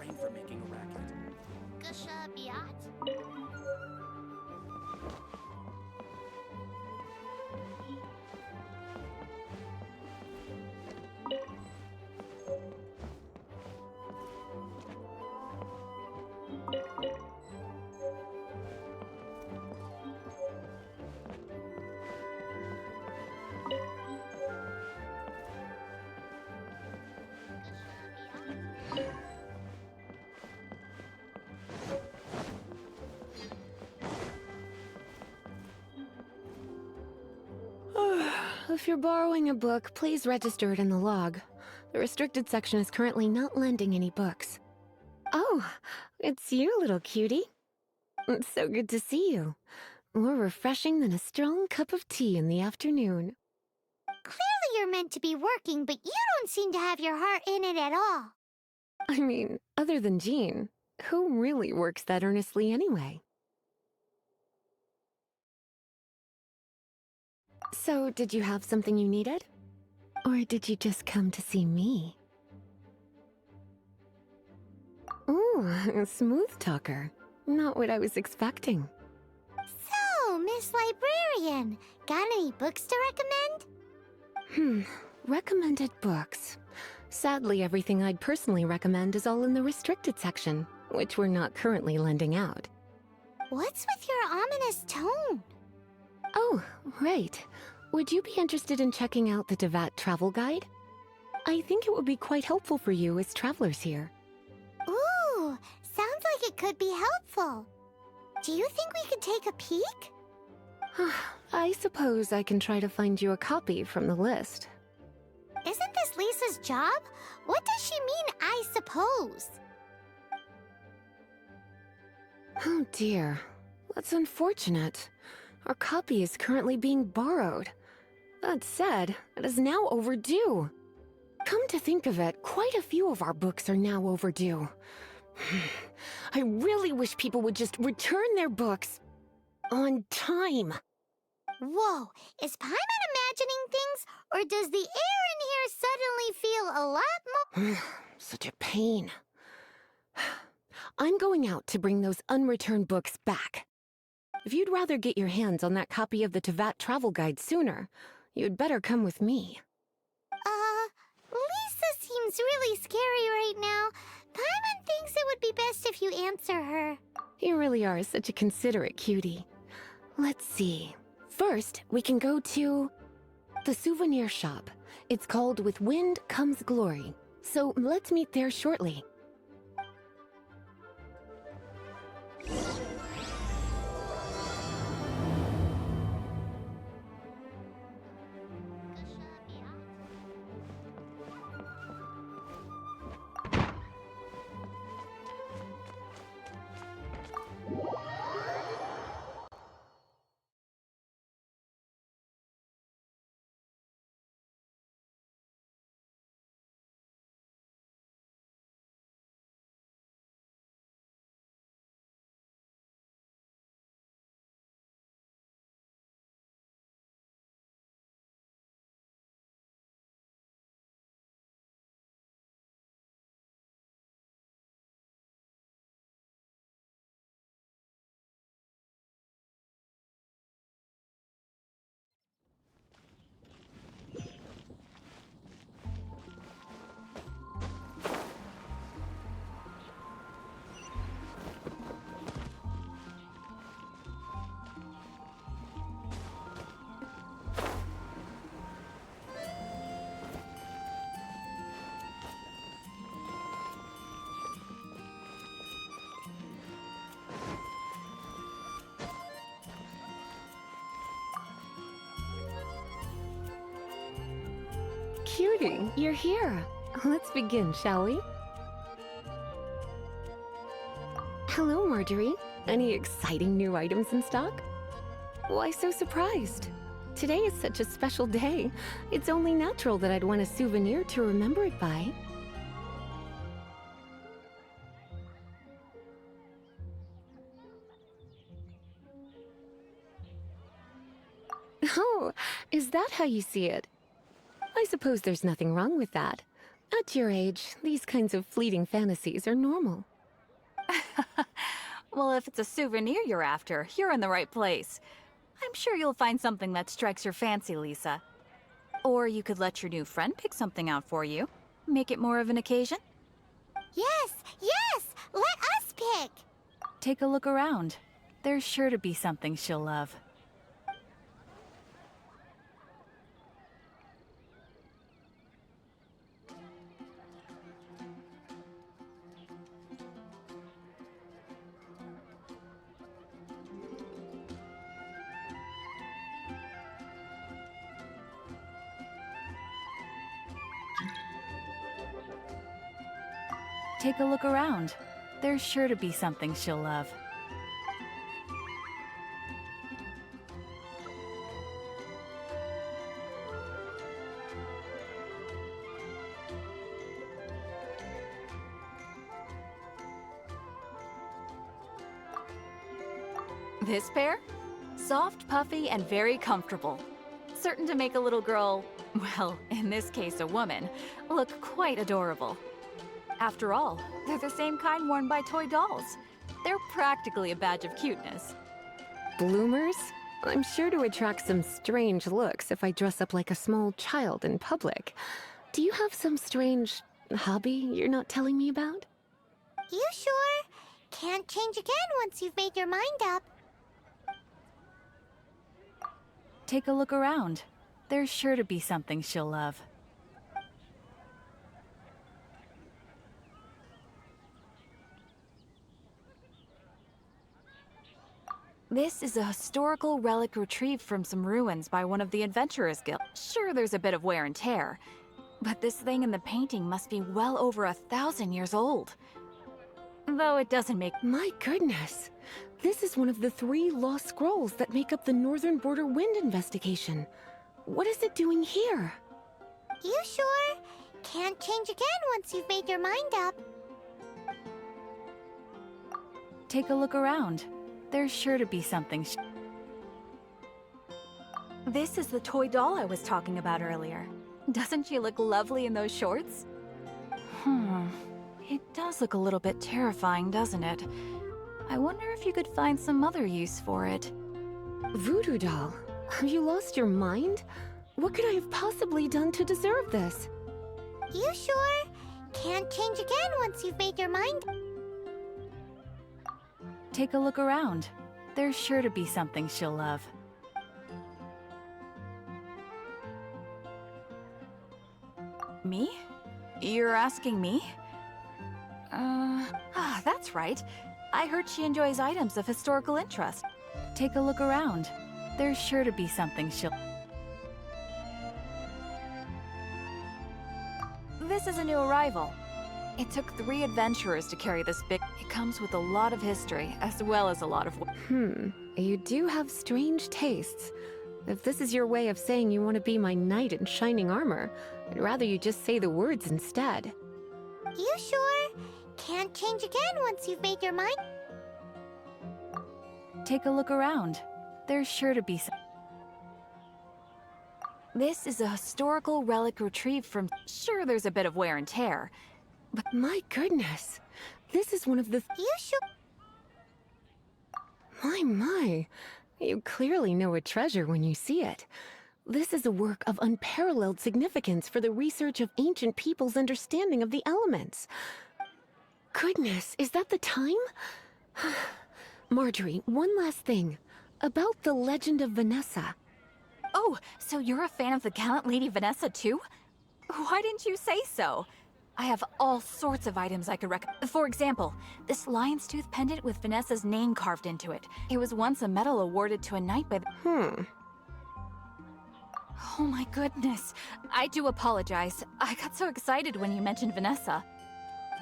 fined for making a racket. Gusha Biat. If you're borrowing a book, please register it in the log. The restricted section is currently not lending any books. Oh, it's you, little cutie. It's so good to see you. More refreshing than a strong cup of tea in the afternoon. Clearly you're meant to be working, but you don't seem to have your heart in it at all. I mean, other than Jean, who really works that earnestly anyway? So, did you have something you needed? Or did you just come to see me? Ooh, a smooth talker. Not what I was expecting. So, Miss Librarian, got any books to recommend? Recommended books. Sadly, everything I'd personally recommend is all in the restricted section, which we're not currently lending out. What's with your ominous tone? Oh, right. Would you be interested in checking out the Devat travel guide? I think it would be quite helpful for you as travelers here. Ooh, sounds like it could be helpful. Do you think we could take a peek? I suppose I can try to find you a copy from the list. Isn't this Lisa's job? What does she mean, I suppose? Oh dear, that's unfortunate. Our copy is currently being borrowed. That said, it is now overdue. Come to think of it, quite a few of our books are now overdue. I really wish people would just return their books on time. Whoa, is Paimon imagining things, or does the air in here suddenly feel a lot more— Such a pain. I'm going out to bring those unreturned books back. If you'd rather get your hands on that copy of the Tevat travel guide sooner, you'd better come with me. Lisa seems really scary right now. Paimon thinks it would be best if you answer her. You really are such a considerate cutie. Let's see. First, we can go to the souvenir shop. It's called With Wind Comes Glory. So let's meet there shortly. Cutie, you're here. Let's begin, shall we? Hello, Marjorie. Any exciting new items in stock? Why so surprised? Today is such a special day. It's only natural that I'd want a souvenir to remember it by. Oh, is that how you see it? I suppose there's nothing wrong with that. At your age, these kinds of fleeting fantasies are normal. Well, if it's a souvenir you're after, you're in the right place. I'm sure you'll find something that strikes your fancy, Lisa. Or you could let your new friend pick something out for you. Make it more of an occasion. Yes, yes! Let us pick! Take a look around. There's sure to be something she'll love. Take a look around. There's sure to be something she'll love. This pair? Soft, puffy, and very comfortable. Certain to make a little girl, well, in this case a woman, look quite adorable. After all, they're the same kind worn by toy dolls. They're practically a badge of cuteness. Bloomers? I'm sure to attract some strange looks if I dress up like a small child in public. Do you have some strange hobby you're not telling me about? You sure? Can't change again once you've made your mind up. Take a look around. There's sure to be something she'll love. This is a historical relic retrieved from some ruins by one of the Adventurers Guild. Sure, there's a bit of wear and tear, but this thing in the painting must be well over 1,000 years old. Though it doesn't make... My goodness! This is one of the 3 lost scrolls that make up the Northern Border Wind investigation. What is it doing here? You sure? Can't change again once you've made your mind up. Take a look around. There's sure to be something. This is the toy doll I was talking about earlier. Doesn't she look lovely in those shorts? It does look a little bit terrifying, doesn't it? I wonder if you could find some other use for it. Voodoo doll, have you lost your mind? What could I have possibly done to deserve this? You sure? Can't change again once you've made your mind. Take a look around. There's sure to be something she'll love. Me? You're asking me? That's right. I heard she enjoys items of historical interest. Take a look around. There's sure to be something she'll... This is a new arrival. It took 3 adventurers to carry this big... It comes with a lot of history, as well as a lot of... You do have strange tastes. If this is your way of saying you want to be my knight in shining armor, I'd rather you just say the words instead. You sure? Can't change again once you've made your mind. Take a look around. There's sure to be some... This is a historical relic retrieved from... Sure, there's a bit of wear and tear, but... My goodness! This is one of the... You sure? My. You clearly know a treasure when you see it. This is a work of unparalleled significance for the research of ancient people's understanding of the elements. Goodness, is that the time? Marjorie, one last thing. About the legend of Vanessa. Oh, so you're a fan of the gallant Lady Vanessa too? Why didn't you say so? I have all sorts of items I could recommend. For example, this lion's tooth pendant with Vanessa's name carved into it. It was once a medal awarded to a knight by the... Oh my goodness. I do apologize. I got so excited when you mentioned Vanessa.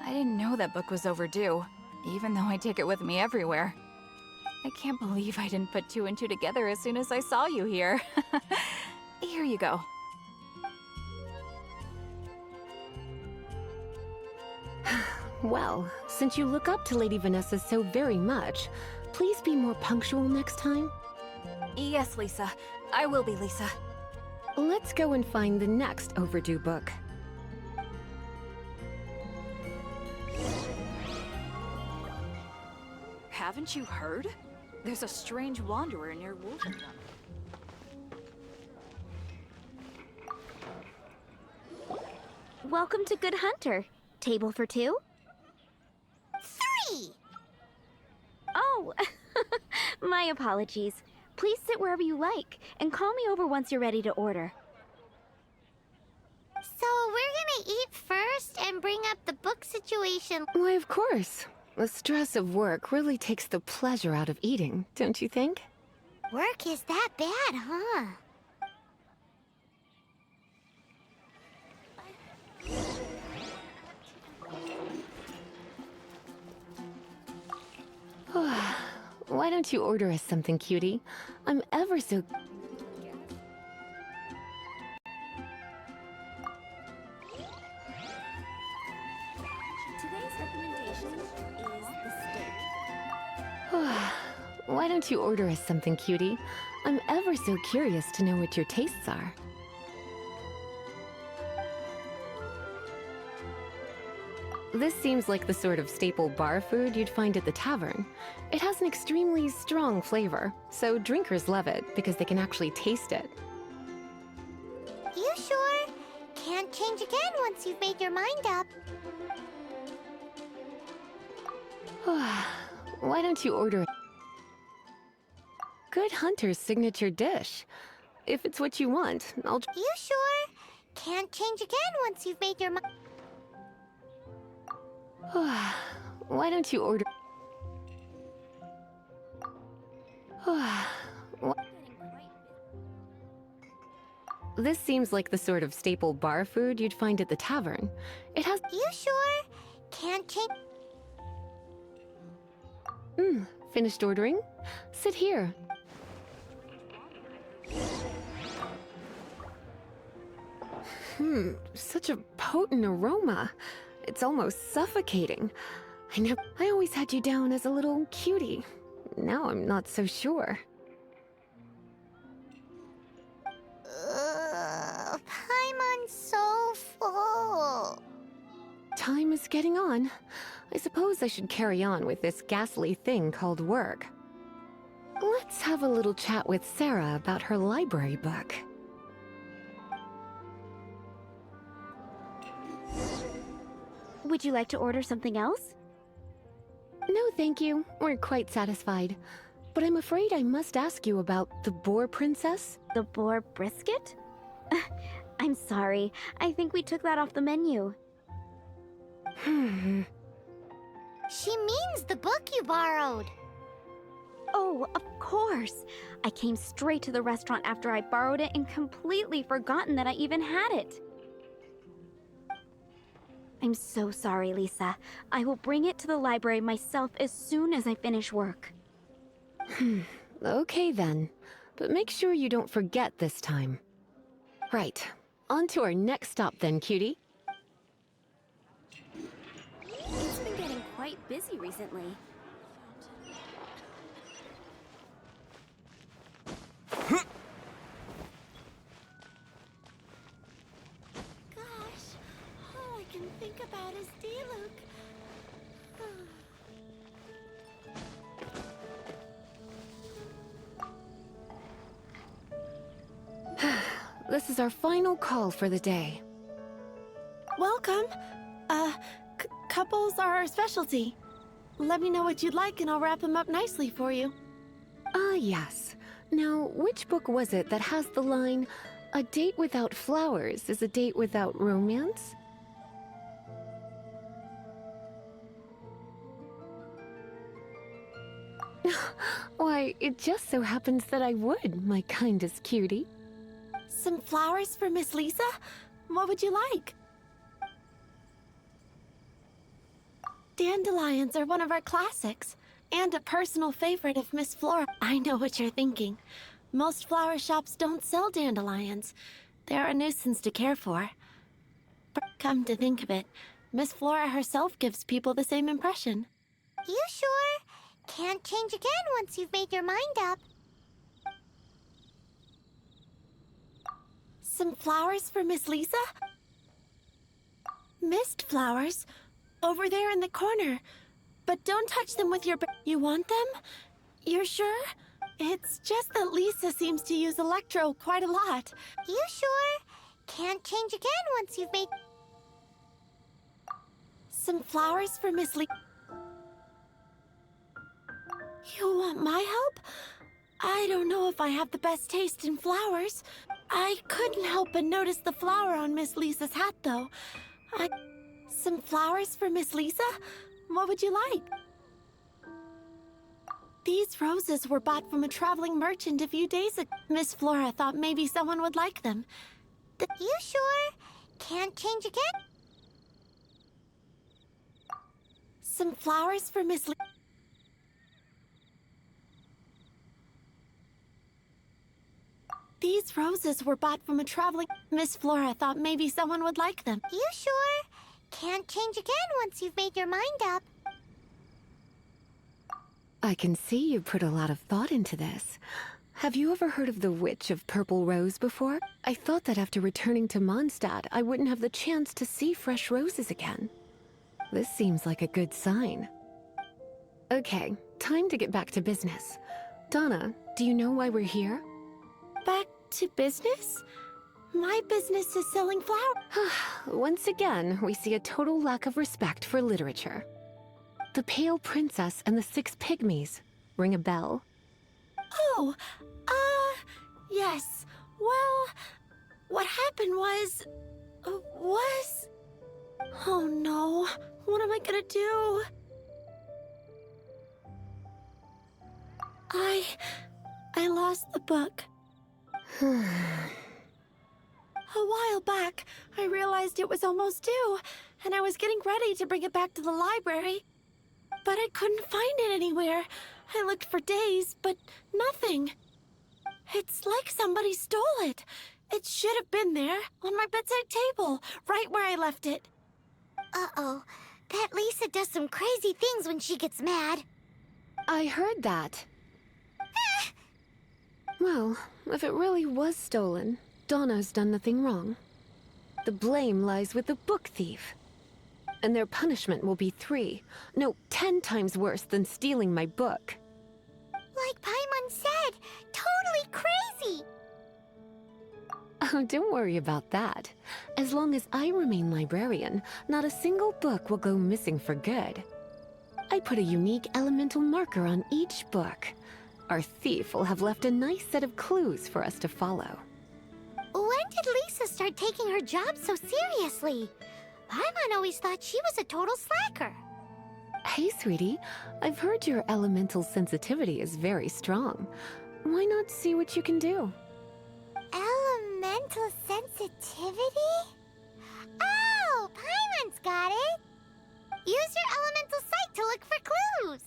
I didn't know that book was overdue, even though I take it with me everywhere. I can't believe I didn't put 2 and 2 together as soon as I saw you here. Here you go. Well, since you look up to Lady Vanessa so very much, please be more punctual next time. Yes, Lisa. I will be, Lisa. Let's go and find the next overdue book. Haven't you heard? There's a strange wanderer near Wolvenholme. Welcome to Good Hunter. Table for two? 3! Oh, my apologies. Please sit wherever you like, and call me over once you're ready to order. So we're gonna eat first and bring up the book situation. Why, of course. The stress of work really takes the pleasure out of eating, don't you think? Work is that bad, huh? Why don't you order us something, cutie? I'm ever so... Today's recommendation is the steak. Why don't you order us something, cutie? I'm ever so curious to know what your tastes are. This seems like the sort of staple bar food you'd find at the tavern. It has an extremely strong flavor, so drinkers love it because they can actually taste it. You sure? Can't change again once you've made your mind up. Why don't you order Good Hunter's signature dish? If it's what you want, I'll... You sure? Can't change again once you've made your mind. Why don't you order... This seems like the sort of staple bar food you'd find at the tavern. It has... You sure? Can't change... Finished ordering? Sit here. Such a potent aroma. It's almost suffocating. I always had you down as a little cutie. Now I'm not so sure. Paimon's so full. Time is getting on. I suppose I should carry on with this ghastly thing called work. Let's have a little chat with Sarah about her library book. Would you like to order something else? No, thank you. We're quite satisfied. But I'm afraid I must ask you about the Boar Princess. The boar brisket? I'm sorry. I think we took that off the menu. She means the book you borrowed. Oh, of course. I came straight to the restaurant after I borrowed it and completely forgotten that I even had it. I'm so sorry, Lisa. I will bring it to the library myself as soon as I finish work. Okay then. But make sure you don't forget this time. Right. On to our next stop then, cutie. It's been getting quite busy recently. Gosh, all I can think about is D-Luke. This is our final call for the day. Welcome. Couples are our specialty. Let me know what you'd like and I'll wrap them up nicely for you. Yes. Now, which book was it that has the line, "A date without flowers is a date without romance"? Why, it just so happens that I would, my kindest cutie. Some flowers for Miss Lisa? What would you like? Dandelions are one of our classics, and a personal favorite of Miss Flora. I know what you're thinking. Most flower shops don't sell dandelions. They're a nuisance to care for. But come to think of it, Miss Flora herself gives people the same impression. You sure? Can't change again once you've made your mind up. Some flowers for Miss Lisa? Mist flowers? Over there in the corner. but don't touch them with your... You want them? You're sure? It's just that Lisa seems to use Electro quite a lot. You sure? Can't change again once you've made... Some flowers for Miss Lee. You want my help? I don't know if I have the best taste in flowers. I couldn't help but notice the flower on Miss Lisa's hat, though. Some flowers for Miss Lisa? What would you like? These roses were bought from a traveling merchant a few days ago. Miss Flora thought maybe someone would like them. You sure? Can't change again? Some flowers for Miss Lisa. These roses were bought from a traveling... Miss Flora thought maybe someone would like them. You sure? Can't change again once you've made your mind up. I can see you put a lot of thought into this. Have you ever heard of the Witch of Purple Rose before? I thought that after returning to Mondstadt, I wouldn't have the chance to see fresh roses again. This seems like a good sign. Okay, time to get back to business. Donna, do you know why we're here? Back to business? My business is selling flowers. Once again, we see a total lack of respect for literature. The Pale Princess and the Six Pygmies. Ring a bell? Oh, yes. Well, what happened was... Oh no, what am I gonna do? I lost the book. A while back, I realized it was almost due, and I was getting ready to bring it back to the library. But I couldn't find it anywhere. I looked for days, but nothing. It's like somebody stole it. It should have been there, on my bedside table, right where I left it. Uh-oh. That Lisa does some crazy things when she gets mad. I heard that. Well, if it really was stolen, Donna's done nothing wrong. The blame lies with the book thief. And their punishment will be 10 times worse than stealing my book. Like Paimon said, totally crazy! Oh, don't worry about that. As long as I remain librarian, not a single book will go missing for good. I put a unique elemental marker on each book. Our thief will have left a nice set of clues for us to follow. When did Lisa start taking her job so seriously? Paimon always thought she was a total slacker. Hey, sweetie. I've heard your elemental sensitivity is very strong. Why not see what you can do? Elemental sensitivity? Oh, Paimon's got it! Use your elemental sight to look for clues!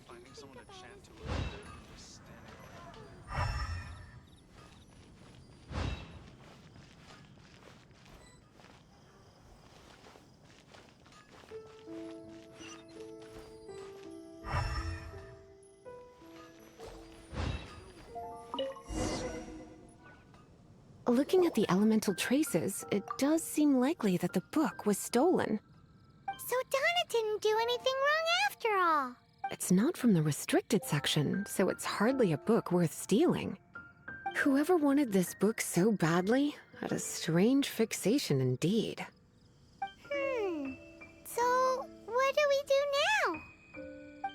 Finding someone to chat to a little bit and just standing around. Looking at the elemental traces, it does seem likely that the book was stolen. So Donna didn't do anything wrong after all. It's not from the restricted section, so it's hardly a book worth stealing. Whoever wanted this book so badly had a strange fixation indeed. So what do we do now?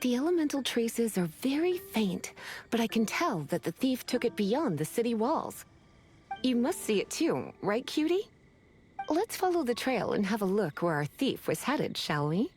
The elemental traces are very faint, but I can tell that the thief took it beyond the city walls. You must see it too, right, cutie? Let's follow the trail and have a look where our thief was headed, shall we?